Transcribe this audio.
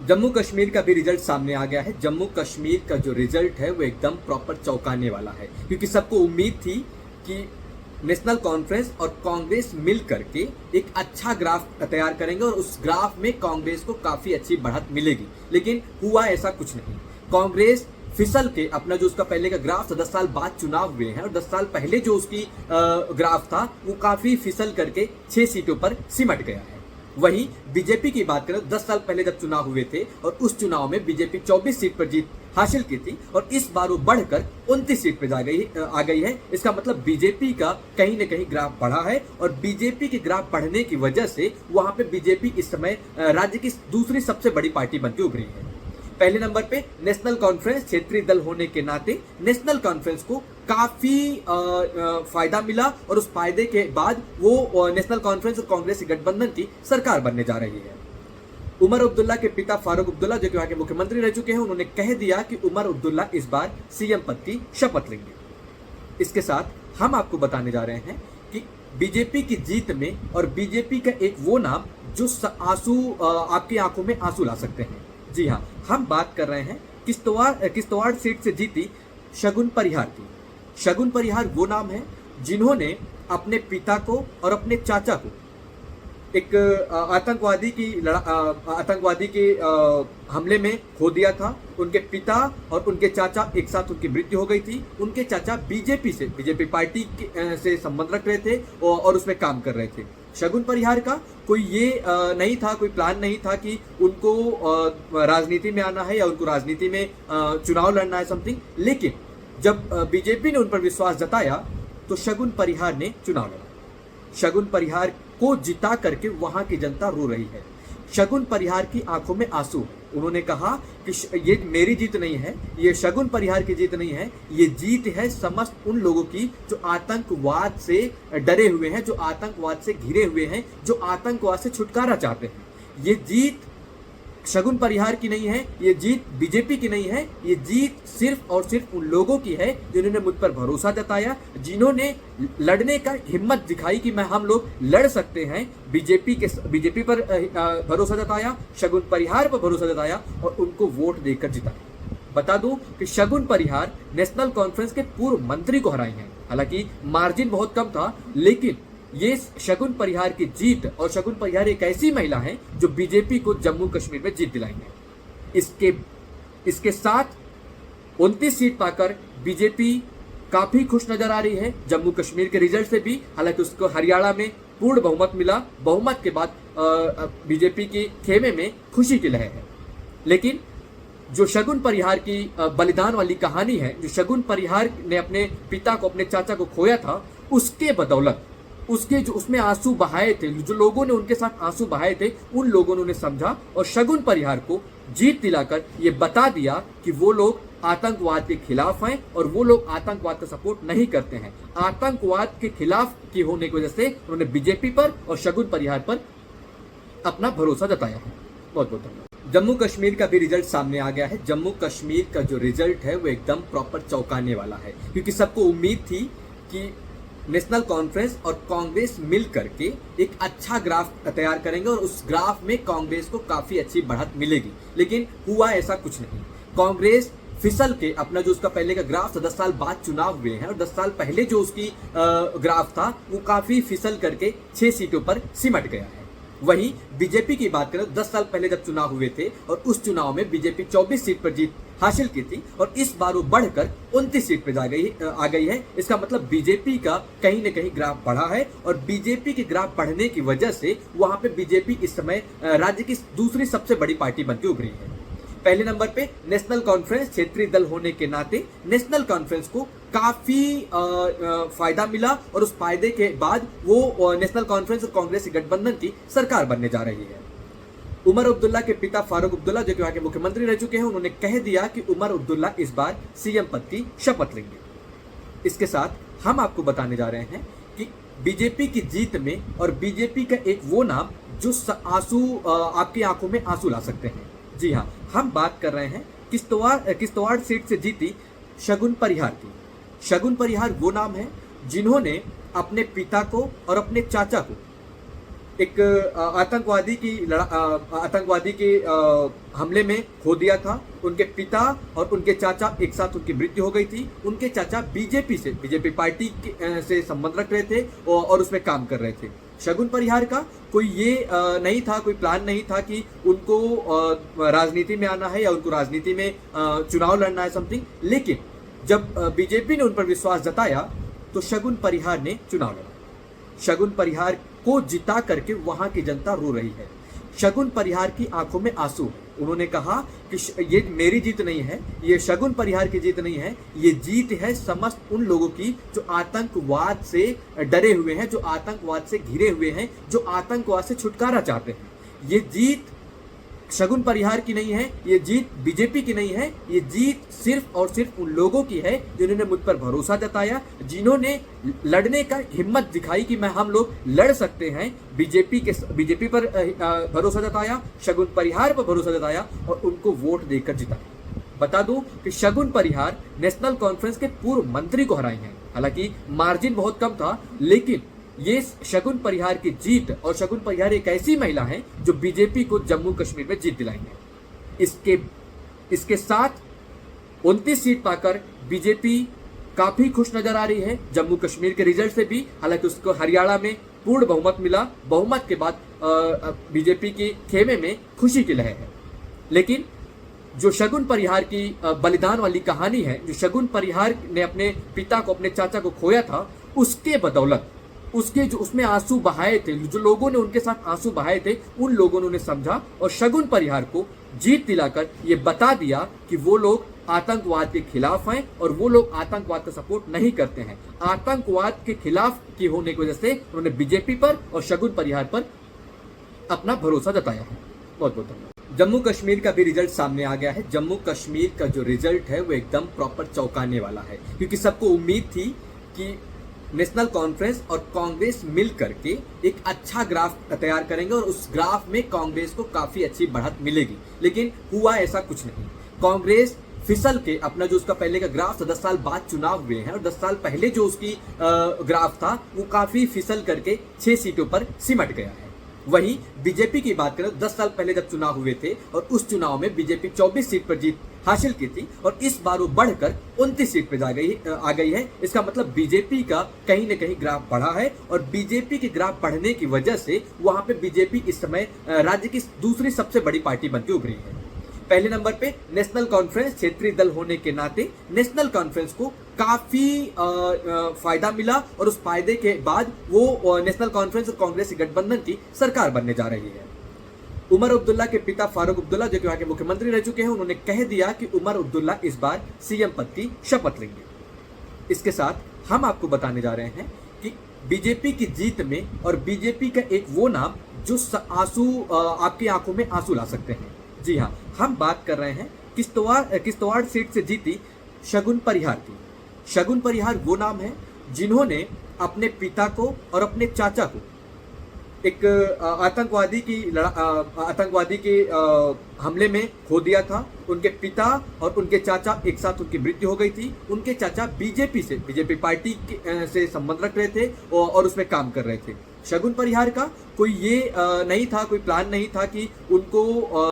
जम्मू कश्मीर का भी रिजल्ट सामने आ गया है। जम्मू कश्मीर का जो रिजल्ट है वो एकदम प्रॉपर चौंकाने वाला है, क्योंकि सबको उम्मीद थी कि नेशनल कॉन्फ्रेंस और कांग्रेस मिल करके एक अच्छा ग्राफ तैयार करेंगे और उस ग्राफ में कांग्रेस को काफी अच्छी बढ़त मिलेगी, लेकिन हुआ ऐसा कुछ नहीं। कांग्रेस फिसल के अपना जो उसका पहले का ग्राफ था, 10 साल बाद चुनाव हुए हैं और 10 साल पहले जो उसकी ग्राफ था वो काफी फिसल करके 6 सीटों पर सिमट गया है। वहीं बीजेपी की बात करें, 10 साल पहले जब चुनाव हुए थे और उस चुनाव में बीजेपी 24 सीट पर जीत हासिल की थी और इस बार वो बढ़कर 29 सीट पर आ गई है। इसका मतलब बीजेपी का कहीं न कहीं ग्राफ बढ़ा है और बीजेपी के ग्राफ बढ़ने की वजह से वहां पे बीजेपी इस समय राज्य की दूसरी सबसे बड़ी पार्टी बनकर उभरी है। पहले नंबर पे नेशनल कॉन्फ्रेंस, क्षेत्रीय दल होने के नाते नेशनल कॉन्फ्रेंस को काफी फायदा मिला और उस फायदे के बाद वो नेशनल कॉन्फ्रेंस और कांग्रेस के गठबंधन की सरकार बनने जा रही है। उमर अब्दुल्ला के पिता फारूक अब्दुल्ला, जो कि वहां के मुख्यमंत्री रह चुके हैं, उन्होंने कह दिया कि उमर अब्दुल्ला इस बार सीएम पद की शपथ लेंगे। इसके साथ हम आपको बताने जा रहे हैं कि बीजेपी की जीत में और बीजेपी का एक वो नाम जो आपकी आंखों में आंसू ला सकते हैं। जी हाँ, हम बात कर रहे हैं किश्तवाड़ सीट से जीती शगुन परिहार की। शगुन परिहार वो नाम है जिन्होंने अपने पिता को और अपने चाचा को एक आतंकवादी के हमले में खो दिया था। उनके पिता और उनके चाचा एक साथ उनकी मृत्यु हो गई थी। उनके चाचा बीजेपी पार्टी से संबंध रख रहे थे और उसमें काम कर रहे थे। शगुन परिहार का कोई ये नहीं था, कोई प्लान नहीं था कि उनको राजनीति में आना है या उनको राजनीति में चुनाव लड़ना है समथिंग, लेकिन जब बीजेपी ने उन पर विश्वास जताया तो शगुन परिहार ने चुनाव लड़ा। शगुन परिहार को जिता करके वहां की जनता रो रही है। शगुन परिहार की आंखों में आंसू है। उन्होंने कहा कि ये मेरी जीत नहीं है, ये शगुन परिहार की जीत नहीं है, ये जीत है समस्त उन लोगों की जो आतंकवाद से डरे हुए हैं, जो आतंकवाद से घिरे हुए हैं, जो आतंकवाद से छुटकारा चाहते हैं। ये जीत शगुन परिहार की नहीं है, ये जीत बीजेपी की नहीं है, ये जीत सिर्फ और सिर्फ उन लोगों की है जिन्होंने मुझ पर भरोसा जताया, जिन्होंने लड़ने का हिम्मत दिखाई कि हम लोग लड़ सकते हैं। बीजेपी पर भरोसा जताया, शगुन परिहार पर भरोसा जताया और उनको वोट देकर जिताया। बता दूं कि शगुन परिहार नेशनल कॉन्फ्रेंस के पूर्व मंत्री को हराई हैं। हालांकि मार्जिन बहुत कम था, लेकिन ये शगुन परिहार की जीत और शगुन परिहार एक ऐसी महिला है जो बीजेपी को जम्मू कश्मीर में जीत दिलाएंगे। इसके साथ 29 सीट पाकर बीजेपी काफी खुश नजर आ रही है जम्मू कश्मीर के रिजल्ट से भी। हालांकि उसको हरियाणा में पूर्ण बहुमत मिला। बहुमत के बाद बीजेपी की खेमे में खुशी की लहर है। लेकिन जो शगुन परिहार की बलिदान वाली कहानी है, जो शगुन परिहार ने अपने पिता को, अपने चाचा को खोया था, उसके बदौलत उसमें आंसू बहाए थे, जो लोगों ने उनके साथ आंसू बहाए थे, उन लोगों ने उन्हें समझा और शगुन परिहार को जीत दिलाकर ये बता दिया कि वो लोग आतंकवाद के खिलाफ हैं और वो लोग आतंकवाद का सपोर्ट नहीं करते हैं। आतंकवाद के खिलाफ की होने की वजह से उन्होंने बीजेपी पर और शगुन परिहार पर अपना भरोसा जताया है। बहुत बहुत धन्यवाद। जम्मू कश्मीर का भी रिजल्ट सामने आ गया है। जम्मू कश्मीर का जो रिजल्ट है वो एकदम प्रॉपर चौंकाने वाला है, क्योंकि सबको उम्मीद थी कि नेशनल कॉन्फ्रेंस और कांग्रेस मिल करके एक अच्छा ग्राफ तैयार करेंगे और उस ग्राफ में कांग्रेस को काफी अच्छी बढ़त मिलेगी, लेकिन हुआ ऐसा कुछ नहीं। कांग्रेस फिसल के अपना जो उसका पहले का ग्राफ था, 10 साल बाद चुनाव हुए हैं और 10 साल पहले जो उसकी ग्राफ था वो काफी फिसल करके 6 सीटों पर सिमट गया है। वहीं बीजेपी की बात करें, 10 साल पहले जब चुनाव हुए थे और उस चुनाव में बीजेपी 24 सीट पर जीत हासिल की थी और इस बार वो बढ़कर 29 सीट पर आ गई है। इसका मतलब बीजेपी का कहीं न कहीं ग्राफ बढ़ा है और बीजेपी के ग्राफ बढ़ने की वजह से वहां पे बीजेपी इस समय राज्य की दूसरी सबसे बड़ी पार्टी बनकर उभरी है। पहले नंबर पे नेशनल कॉन्फ्रेंस, क्षेत्रीय दल होने के नाते नेशनल कॉन्फ्रेंस को काफी फायदा मिला और उस फायदे के बाद वो नेशनल कॉन्फ्रेंस और कांग्रेस के गठबंधन की सरकार बनने जा रही है। उमर अब्दुल्ला के पिता फारूक अब्दुल्ला, जो कि वहां के मुख्यमंत्री रह चुके हैं, उन्होंने कह दिया कि उमर अब्दुल्ला इस बार सीएम पद की शपथ लेंगे। इसके साथ हम आपको बताने जा रहे हैं कि बीजेपी की जीत में और बीजेपी का एक वो नाम जो आपकी आंखों में आंसू ला सकते हैं। जी हाँ, हम बात कर रहे हैं किश्तवाड़ सीट से जीती शगुन परिहार की। शगुन परिहार वो नाम है जिन्होंने अपने पिता को और अपने चाचा को एक आतंकवादी के हमले में खो दिया था। उनके पिता और उनके चाचा एक साथ उनकी मृत्यु हो गई थी। उनके चाचा बीजेपी पार्टी से संबंध रख रहे थे और उसमें काम कर रहे थे। शगुन परिहार का कोई ये नहीं था, कोई प्लान नहीं था कि उनको राजनीति में आना है या उनको राजनीति में चुनाव लड़ना है समथिंग। लेकिन जब बीजेपी ने उन पर विश्वास जताया तो शगुन परिहार ने चुनाव लड़ा। शगुन परिहार को जिता करके वहां की जनता रो रही है। शगुन परिहार की आंखों में आंसू है। उन्होंने कहा कि ये मेरी जीत नहीं है, ये शगुन परिहार की जीत नहीं है, ये जीत है समस्त उन लोगों की जो आतंकवाद से डरे हुए हैं, जो आतंकवाद से घिरे हुए हैं, जो आतंकवाद से छुटकारा चाहते हैं। ये जीत शगुन परिहार की नहीं है, ये जीत बीजेपी की नहीं है, ये जीत सिर्फ और सिर्फ उन लोगों की है जिन्होंने मुझ पर भरोसा जताया, जिन्होंने लड़ने का हिम्मत दिखाई कि हम लोग लड़ सकते हैं। बीजेपी पर भरोसा जताया, शगुन परिहार पर भरोसा जताया और उनको वोट देकर जिताया। बता दूं कि शगुन परिहार नेशनल कॉन्फ्रेंस के पूर्व मंत्री को हराई हैं। हालांकि मार्जिन बहुत कम था, लेकिन ये शगुन परिहार की जीत, और शगुन परिहार एक ऐसी महिला है जो बीजेपी को जम्मू कश्मीर में जीत दिलाएंगे। इसके साथ 29 सीट पाकर बीजेपी काफी खुश नजर आ रही है जम्मू कश्मीर के रिजल्ट से भी। हालांकि उसको हरियाणा में पूर्ण बहुमत मिला। बहुमत के बाद बीजेपी के खेमे में खुशी की लहर है। लेकिन जो शगुन परिहार की बलिदान वाली कहानी है, जो शगुन परिहार ने अपने पिता को, अपने चाचा को खोया था, उसके बदौलत उसमें आंसू बहाए थे, जो लोगों ने उनके साथ आंसू बहाए थे, उन लोगों ने उन्हें समझा और शगुन परिहार को जीत दिलाकर ये बता दिया कि वो लोग आतंकवाद के खिलाफ हैं और वो लोग आतंकवाद का सपोर्ट नहीं करते हैं। आतंकवाद के खिलाफ की होने की वजह से उन्होंने बीजेपी पर और शगुन परिहार पर अपना भरोसा जताया है। बहुत बहुत धन्यवाद। जम्मू कश्मीर का भी रिजल्ट सामने आ गया है। जम्मू कश्मीर का जो रिजल्ट है वो एकदम प्रॉपर चौंकाने वाला है, क्योंकि सबको उम्मीद थी कि नेशनल कॉन्फ्रेंस और कांग्रेस मिल करके एक अच्छा ग्राफ तैयार करेंगे और उस ग्राफ में कांग्रेस को काफी अच्छी बढ़त मिलेगी। लेकिन हुआ ऐसा कुछ नहीं। कांग्रेस फिसल के अपना जो उसका पहले का ग्राफ था, 10 साल बाद चुनाव हुए हैं और 10 साल पहले जो उसकी ग्राफ था वो काफी फिसल करके 6 सीटों पर सिमट गया है। वहीं बीजेपी की बात करें तो 10 साल पहले जब चुनाव हुए थे और उस चुनाव में बीजेपी 24 सीट पर जीत हासिल की थी और इस बार वो बढ़कर 29 सीट पर आ गई है। इसका मतलब बीजेपी का कहीं न कहीं ग्राफ बढ़ा है और बीजेपी के ग्राफ बढ़ने की वजह से वहां पे बीजेपी इस समय राज्य की दूसरी सबसे बड़ी पार्टी बनकर उभरी है। पहले नंबर पे नेशनल कॉन्फ्रेंस, क्षेत्रीय दल होने के नाते नेशनल कॉन्फ्रेंस को काफी फायदा मिला और उस फायदे के बाद वो नेशनल कॉन्फ्रेंस और कांग्रेस के गठबंधन की सरकार बनने जा रही है। उमर अब्दुल्ला के पिता फारूक अब्दुल्ला, जो कि वहां के मुख्यमंत्री रह चुके हैं, उन्होंने कह दिया कि उमर अब्दुल्ला इस बार सीएम पद की शपथ लेंगे। इसके साथ हम आपको बताने जा रहे हैं कि बीजेपी की जीत में और बीजेपी का एक वो नाम जो आपकी आंखों में आंसू ला सकते हैं। जी हाँ, हम बात कर रहे हैं किश्तवाड़ सीट से जीती शगुन परिहार की। शगुन परिहार वो नाम है जिन्होंने अपने पिता को और अपने चाचा को एक आतंकवादी के हमले में खो दिया था। उनके पिता और उनके चाचा एक साथ उनकी मृत्यु हो गई थी। उनके चाचा बीजेपी पार्टी से संबंध रख रहे थे और उसमें काम कर रहे थे। शगुन परिहार का कोई ये नहीं था, कोई प्लान नहीं था कि उनको